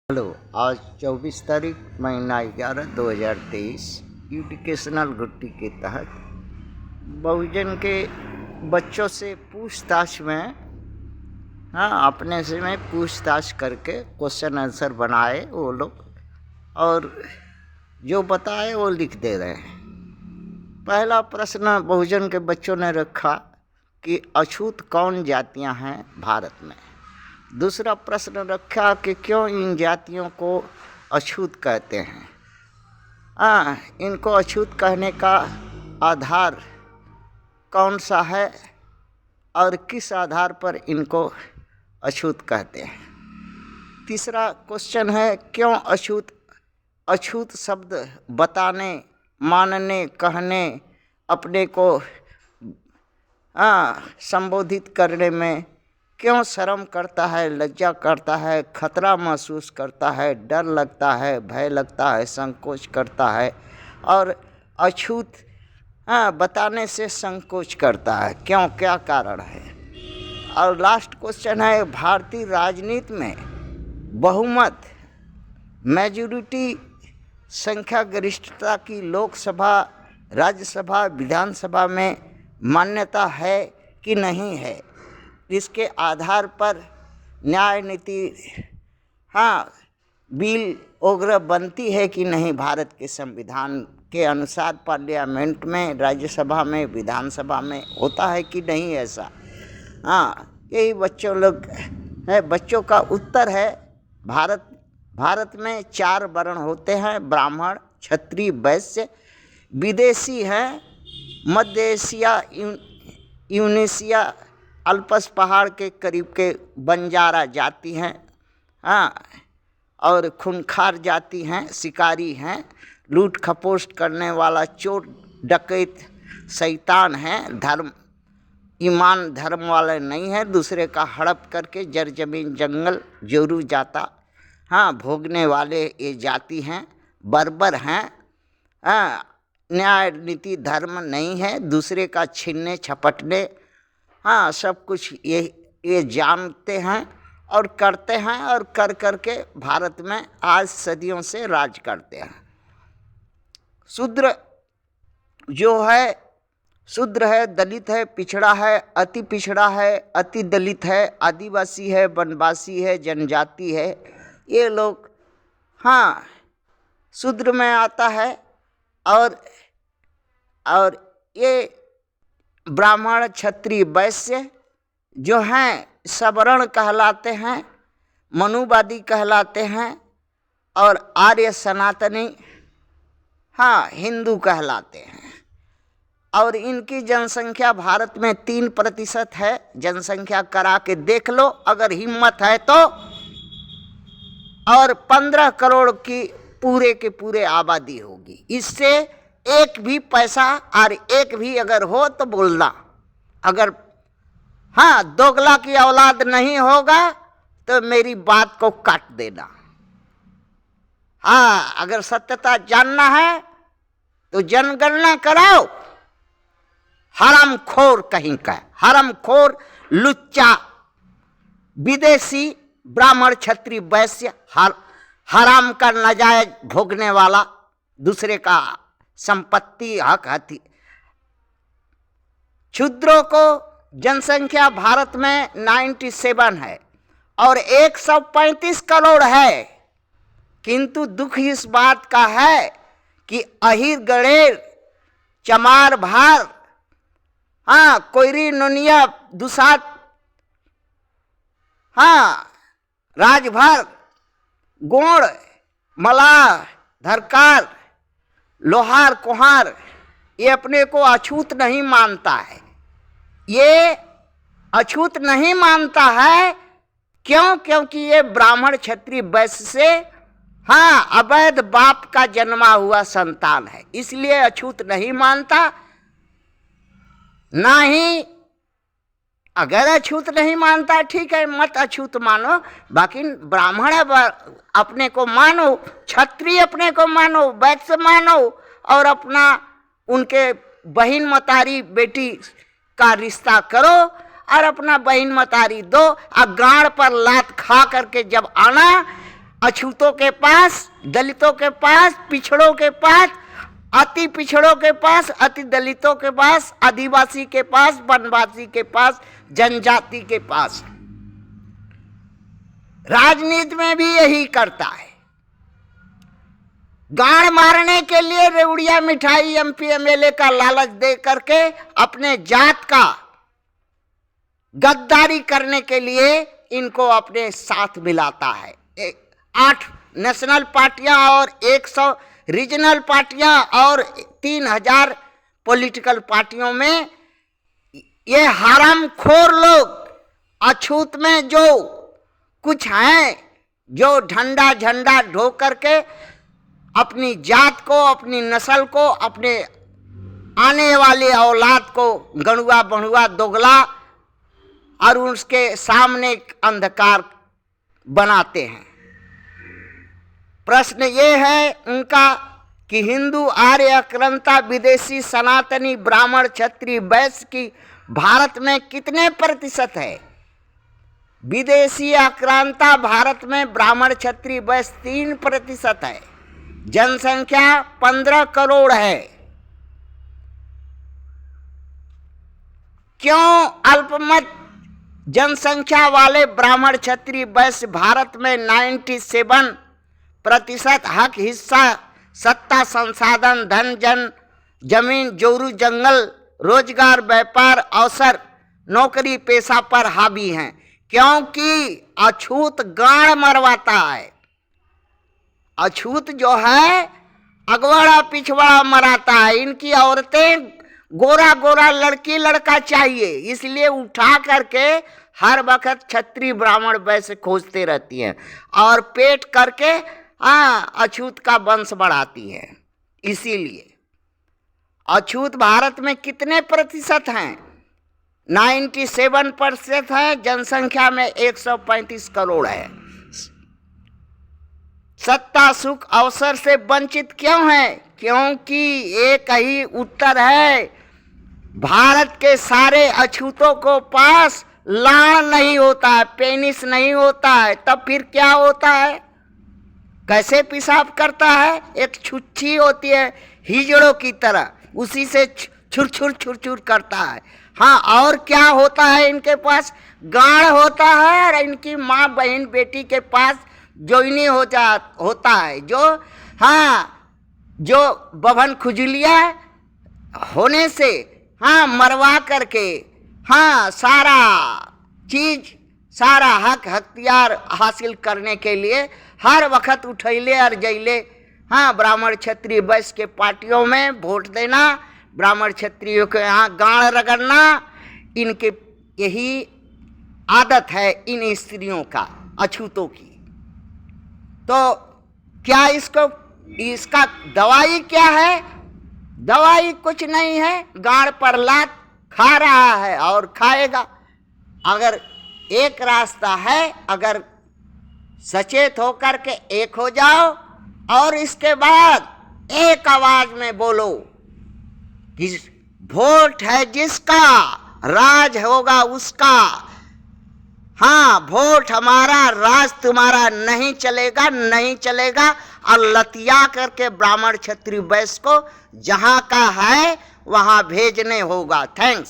Hello. आज 24 तारीख महीना 11 2023 एजुकेशनल घुट्टी के तहत बहुजन के बच्चों से पूछताछ में अपने से में पूछताछ करके क्वेश्चन आंसर बनाए वो लोग और जो बताए वो लिख दे रहे हैं। पहला प्रश्न बहुजन के बच्चों ने रखा कि अछूत कौन जातियां हैं भारत में। दूसरा प्रश्न रखा कि क्यों इन जातियों को अछूत कहते हैं। इनको अछूत कहने का आधार कौन सा है और किस आधार पर इनको अछूत कहते हैं। तीसरा क्वेश्चन है क्यों अछूत शब्द बताने, मानने, कहने, अपने को संबोधित करने में क्यों शर्म करता है, लज्जा करता है, खतरा महसूस करता है, डर लगता है, भय लगता है, संकोच करता है और अछूत बताने से संकोच करता है, क्यों, क्या कारण है। और लास्ट क्वेश्चन है भारतीय राजनीति में बहुमत, मेजॉरिटी, संख्या गरिष्ठता की लोकसभा, राज्यसभा, विधानसभा में मान्यता है कि नहीं है। इसके आधार पर न्याय नीति बिल वगैरह बनती है कि नहीं भारत के संविधान के अनुसार, पार्लियामेंट में, राज्यसभा में, विधानसभा में होता है कि नहीं ऐसा। यही बच्चों लोग है। बच्चों का उत्तर है भारत में 4 वर्ण होते हैं, ब्राह्मण, क्षत्रिय, वैश्य। विदेशी हैं मध्य एशिया, यूनेशिया, अल्पस पहाड़ के करीब के बंजारा जाति हैं और खूंखार जाति हैं, शिकारी हैं, लूट खपोस्ट करने वाला चोर डकैत शैतान हैं, ईमान धर्म वाले नहीं हैं, दूसरे का हड़प करके जर जमीन जंगल जोरू जाता भोगने वाले ये जाति हैं। बर्बर हैं, न्याय नीति धर्म नहीं है, दूसरे का छीनने झपटने सब कुछ ये जानते हैं और करते हैं और कर करके भारत में आज सदियों से राज करते हैं। शूद्र जो है, शूद्र है, दलित है, पिछड़ा है, अति पिछड़ा है, अति दलित है, आदिवासी है, वनवासी है, जनजाति है, ये लोग शूद्र में आता है। और ये ब्राह्मण, क्षत्रिय, वैश्य जो हैं सवर्ण कहलाते हैं, मनुवादी कहलाते हैं और आर्य सनातनी हिंदू कहलाते हैं। और इनकी जनसंख्या भारत में 3% है। जनसंख्या करा के देख लो अगर हिम्मत है तो, और 15 करोड़ की पूरे के पूरे आबादी होगी। इससे एक भी पैसा और एक भी अगर हो तो बोलना, अगर दोगला की औलाद नहीं होगा तो मेरी बात को काट देना। अगर सत्यता जानना है तो जनगणना कराओ। हरामखोर कहीं का, हरामखोर, लुच्चा, विदेशी, ब्राह्मण, क्षत्रिय, वैश्य, हराम का नाजायज भोगने वाला, दूसरे का संपत्ति हक हथी। क्षुद्रों को जनसंख्या भारत में 97 है और 135 करोड़ है। किंतु दुख इस बात का है कि अहिर, गणेर, चमार, भार, कोयरी, नोनिया, दुसात, राजभर, गोंड, मलाह, धरकार, लोहार, कुहार, ये अपने को अछूत नहीं मानता है। ये अछूत नहीं मानता है क्यों? क्योंकि ये ब्राह्मण, क्षत्रिय, वैश्य से अवैध बाप का जन्मा हुआ संतान है, इसलिए अछूत नहीं मानता। ना ही अगर अछूत नहीं मानता ठीक है, मत अछूत मानो, बाकी ब्राह्मण अपने को मानो, क्षत्रिय अपने को मानो, वैश्य मानो और अपना उनके बहन मतारी बेटी का रिश्ता करो और अपना बहन मतारी दो। और गाड़ पर लात खा करके जब आना अछूतों के पास, दलितों के पास, पिछड़ों के पास, अति पिछड़ों के पास, अति दलितों के पास, आदिवासी के पास, वनवासी के पास, जनजाति के पास। राजनीति में भी यही करता है। गाड़ मारने के लिए रेवड़िया मिठाई एमपी एमएलए का लालच दे करके अपने जात का गद्दारी करने के लिए इनको अपने साथ मिलाता है। 8 नेशनल पार्टियां और 100 रीजनल पार्टियां और 3000 पॉलिटिकल पार्टियों में ये हरामखोर लोग अछूत में जो कुछ हैं, जो झंडा ढो करके अपनी जात को, अपनी नस्ल को, अपने आने वाले औलाद को गणुआ बढ़ुआ दोगला और उसके सामने अंधकार बनाते हैं। प्रश्न ये है उनका कि हिंदू, आर्य, अक्रांता, विदेशी, सनातनी, ब्राह्मण, क्षत्रिय, वैश्य की भारत में कितने प्रतिशत है? विदेशी, आक्रांता भारत में ब्राह्मण, क्षत्रिय, वैश्य 3% है। जनसंख्या 15 करोड़ है। क्यों अल्पमत जनसंख्या वाले ब्राह्मण, क्षत्रिय, वैश्य भारत में 97% हक, हिस्सा, सत्ता, संसाधन, धन, जमीन, जोरू, जंगल, रोजगार, व्यापार, अवसर, नौकरी, पेशा पर हावी हैं? क्योंकि अछूत गाड़ मरवाता है। अछूत जो है अगवाड़ा पिछवाड़ा मराता है। इनकी औरतें गोरा गोरा लड़की लड़का चाहिए, इसलिए उठा करके हर वक्त क्षत्रिय, ब्राह्मण, वैश्य खोजते रहती हैं और पेट करके अछूत का वंश बढ़ाती है। इसीलिए अछूत भारत में कितने प्रतिशत हैं? 97% है। जनसंख्या में 135 करोड़ है। सत्ता, सुख, अवसर से वंचित क्यों है? क्योंकि एक ही उत्तर है, भारत के सारे अछूतों को पास लाड़ नहीं होता है, पेनिस नहीं होता है। तब फिर क्या होता है? कैसे पेशाब करता है? एक छुच्छी होती है हिजड़ों की तरह, उसी से छुर छुर करता है। हाँ, और क्या होता है? इनके पास गाड़ होता है और इनकी माँ, बहन, बेटी के पास जोइनी होता है, जो बभन खुजलिया होने से मरवा करके सारा चीज, सारा हक हथियार हासिल करने के लिए हर वक्त उठैले और जैले ब्राह्मण, क्षत्रिय, वैश्य के पार्टियों में वोट देना, ब्राह्मण क्षत्रियों के यहाँ गाड़ रगड़ना, इनके यही आदत है इन स्त्रियों का, अछूतों की। तो क्या इसका दवाई क्या है? दवाई कुछ नहीं है, गाड़ पर लात खा रहा है और खाएगा। अगर एक रास्ता है, अगर सचेत होकर के एक हो जाओ और इसके बाद एक आवाज में बोलो कि वोट है जिसका, राज होगा उसका। वोट हमारा, राज तुम्हारा नहीं चलेगा, नहीं चलेगा। और लतिया करके ब्राह्मण, क्षत्रिय, वैश्य को जहां का है वहां भेजने होगा। थैंक्स।